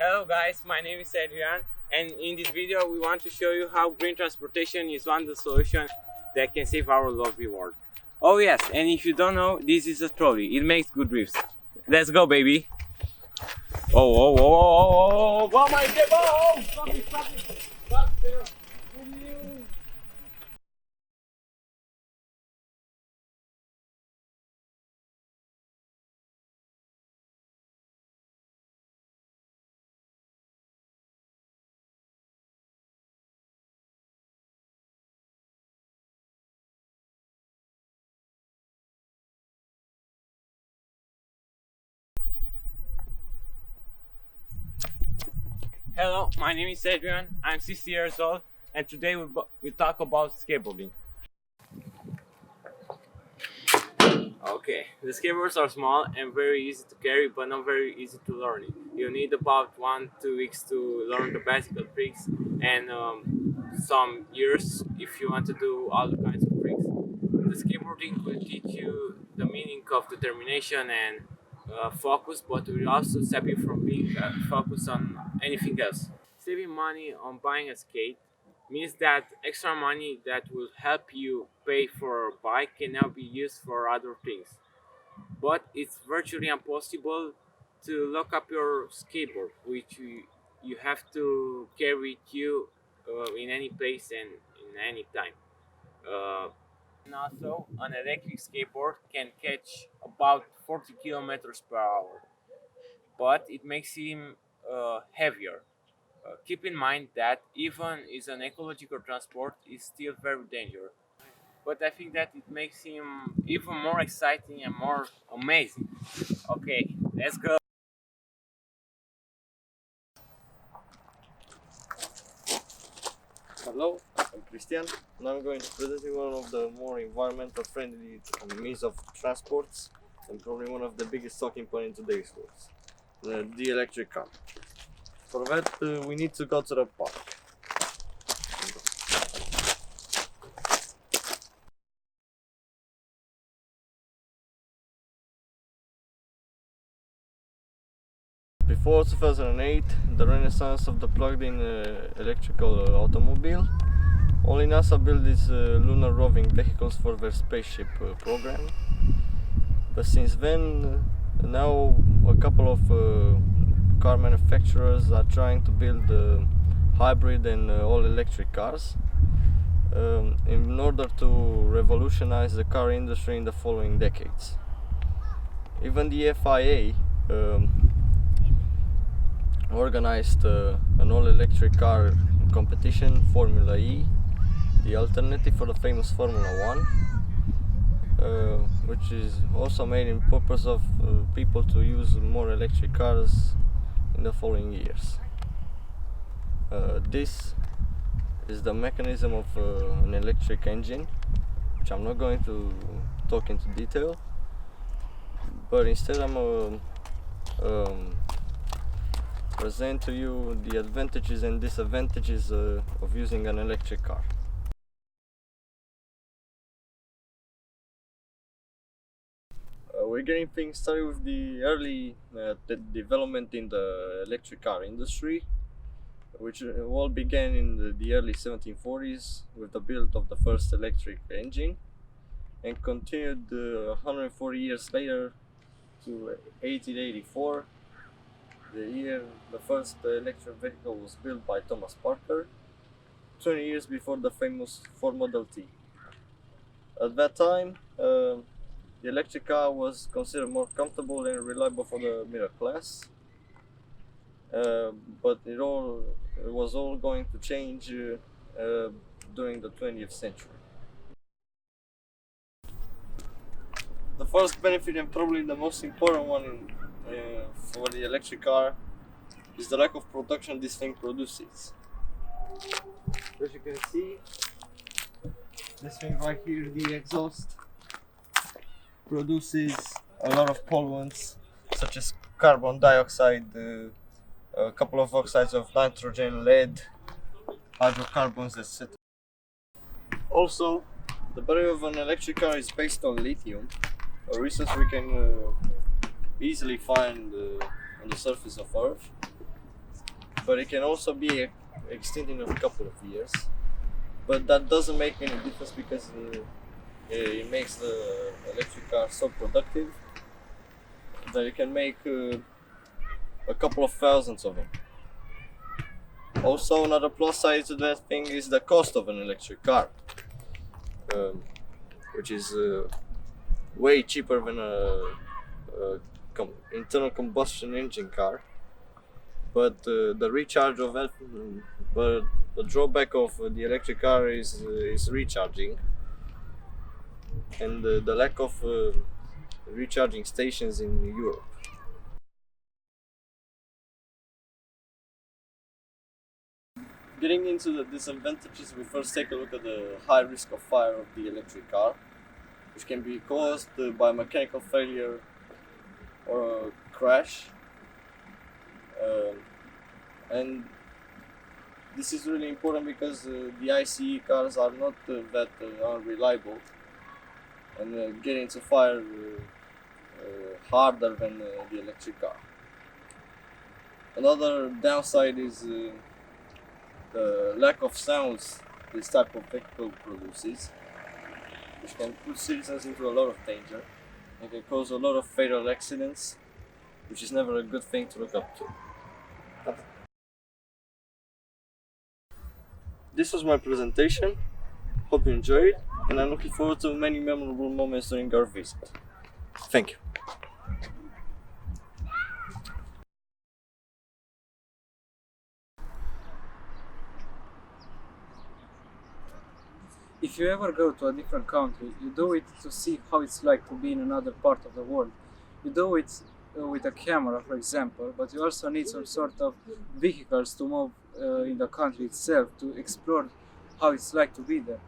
Hello guys, my name is Adrian, and in this video we want to show you how green transportation is one of the solutions that can save our lovely world. Oh yes, and if you don't know, this is a trolley. It makes good drifts. Let's go, baby. Oh my god, oh, stop it, stop it. Stop there. Hello, my name is Adrian, I'm 60 years old, and today we talk about skateboarding. Okay, the skateboards are small and very easy to carry, but not very easy to learn. You need about 1-2 weeks to learn the basic tricks, and some years if you want to do all the kinds of tricks. The skateboarding will teach you the meaning of determination and focus, but will also save you from being focused on anything else. Saving money on buying a skate means that extra money that will help you pay for a bike can now be used for other things. But it's virtually impossible to lock up your skateboard, which you have to carry with you in any place and in any time. And also, an electric skateboard can catch about 40 kilometers per hour, but it makes him heavier. Keep in mind that even is an ecological transport is still very dangerous. But I think that it makes him even more exciting and more amazing. Okay, let's go. Hello, I'm Christian, and I'm going to present you one of the more environmental friendly means of transports, and probably one of the biggest talking point in today's world, the electric car. For that, we need to go to the park. Before 2008, the renaissance of the plugged-in electrical automobile, only NASA built these lunar roving vehicles for their spaceship program. But since then, now a couple of car manufacturers are trying to build hybrid and all-electric cars in order to revolutionize the car industry in the following decades. Even the FIA organized an all-electric car competition, Formula E, the alternative for the famous Formula 1, which is also made in purpose of people to use more electric cars in the following years. This is the mechanism of an electric engine, which I'm not going to talk into detail, but instead I'm present to you the advantages and disadvantages of using an electric car. We're getting things started with the early development in the electric car industry, which all began in the early 1740s with the build of the first electric engine, and continued 140 years later to 1884, the year the first electric vehicle was built by Thomas Parker, 20 years before the famous Ford Model T. At that time, the electric car was considered more comfortable and reliable for the middle class, but it was all going to change during the 20th century. The first benefit, and probably the most important one for the electric car, is the lack of production this thing produces. As you can see, this thing right here, the exhaust, produces a lot of pollutants such as carbon dioxide, a couple of oxides of nitrogen, lead, hydrocarbons, etc. Also, the battery of an electric car is based on lithium, a resource we can easily find on the surface of Earth. but it can also be extinct in a couple of years. But that doesn't make any difference because it makes the electric car so productive that you can make a couple of thousands of them. Also, another plus side to that thing is the cost of an electric car, um, which is way cheaper than a internal combustion engine car. But the recharge of that, but the drawback of the electric car is recharging, and the lack of recharging stations in Europe. Getting into the disadvantages, we first take a look at the high risk of fire of the electric car, which can be caused by mechanical failure or a crash. And this is really important because the ICE cars are not that unreliable, and get into fire harder than the electric car. Another downside is the lack of sounds this type of vehicle produces, which can put citizens into a lot of danger and can cause a lot of fatal accidents, which is never a good thing to look up to. This was my presentation. Hope you enjoyed, and I'm looking forward to many memorable moments during our visit. Thank you. If you ever go to a different country, you do it to see how it's like to be in another part of the world. You do it with a camera, for example, but you also need some sort of vehicles to move in the country itself to explore how it's like to be there.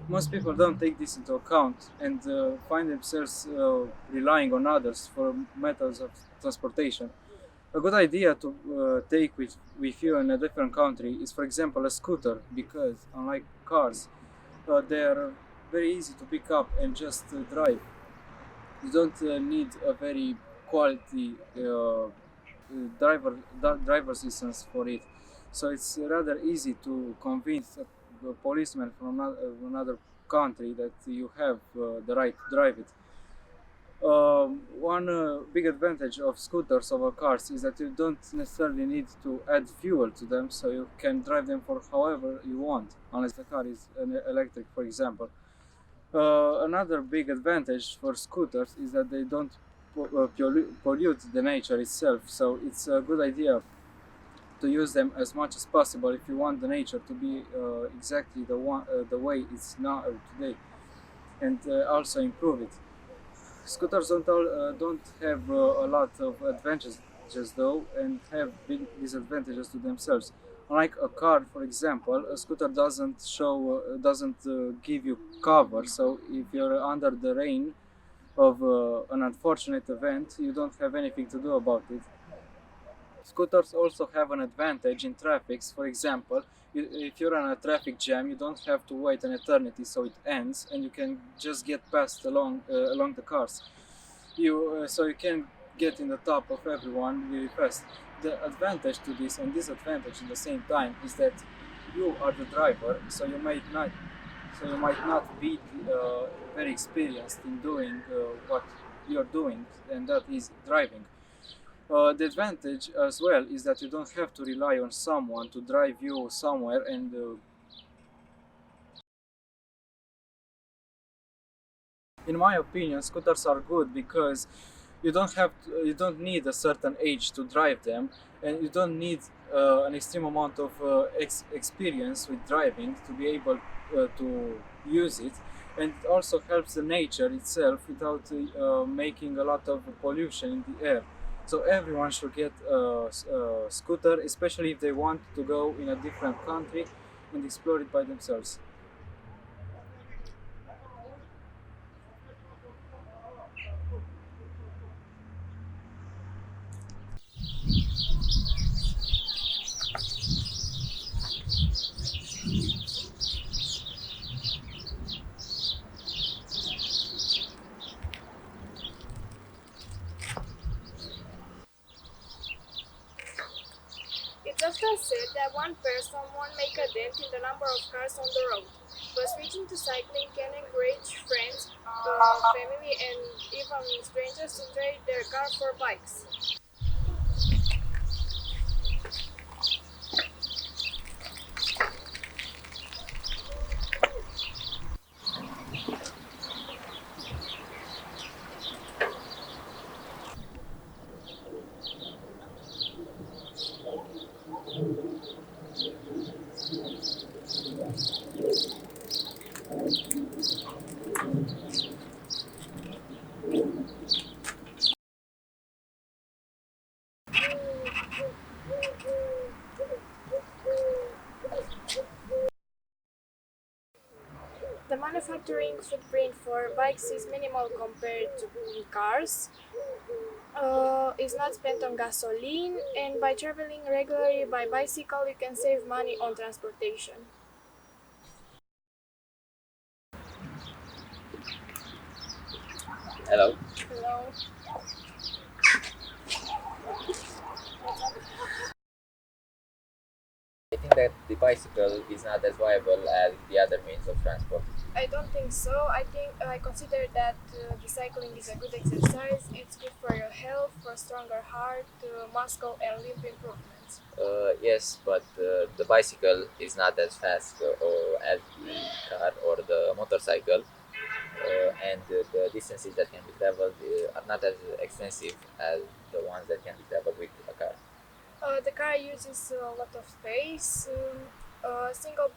Most people don't take this into account and find themselves relying on others for methods of transportation. A good idea to take with you in a different country is, for example, a scooter, because unlike cars, they are very easy to pick up and just drive. You don't need a very quality driver's license for it, so it's rather easy to convince a policeman from another country that you have the right to drive it. One big advantage of scooters over cars is that you don't necessarily need to add fuel to them, so you can drive them for however you want, unless the car is an electric, for example. Another big advantage for scooters is that they don't pollute the nature itself, so it's a good idea to use them as much as possible if you want the nature to be exactly the way it's now today, and also improve it. Scooters don't have a lot of advantages though, and have big disadvantages to themselves. Unlike a car, for example, a scooter doesn't give you cover. So if you're under the rain of an unfortunate event, you don't have anything to do about it. Scooters also have an advantage in traffics. For example, if you're on a traffic jam, you don't have to wait an eternity so it ends, and you can just get past along the cars. So you can get in the top of everyone really fast. The advantage to this and disadvantage at the same time is that you are the driver, so you might not be very experienced in doing what you're doing, and that is driving. The advantage as well is that you don't have to rely on someone to drive you somewhere, and in my opinion, scooters are good because you don't need a certain age to drive them, and you don't need an extreme amount of experience with driving to be able to use it, and it also helps the nature itself without making a lot of pollution in the air. So everyone should get a scooter, especially if they want to go in a different country and explore it by themselves. It's often said that one person won't make a dent in the number of cars on the road, but switching to cycling can encourage friends, family, and even strangers to trade their car for bikes. The manufacturing footprint for bikes is minimal compared to cars. Is not spent on gasoline, and by traveling regularly by bicycle, you can save money on transportation. Hello. Hello. I think that the bicycle is not as viable as the other means of transport. I don't think so. I consider that the cycling is a good exercise. It's good for your health, for stronger heart, muscle, and limb improvements. Yes, but the bicycle is not as fast as the car or the motorcycle, and the distances that can be traveled are not as extensive as the ones that can be traveled with a car. The car uses a lot of space. Single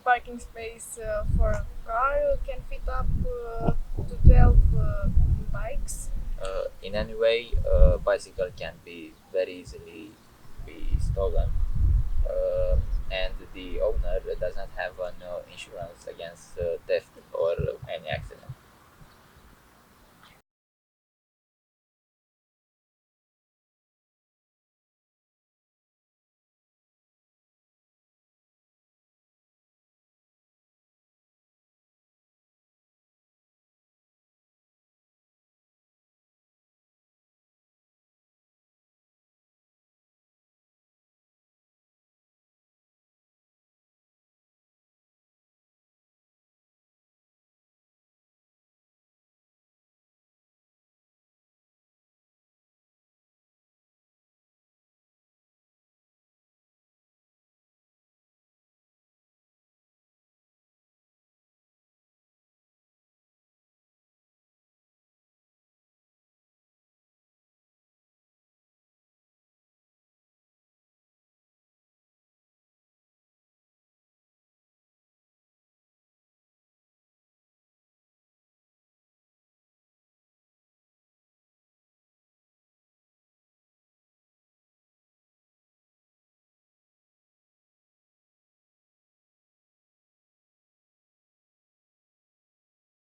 parking space for a car can fit up to 12 bikes. In any way, a bicycle can be very easily be stolen, and the owner does not have an insurance against theft or any accident.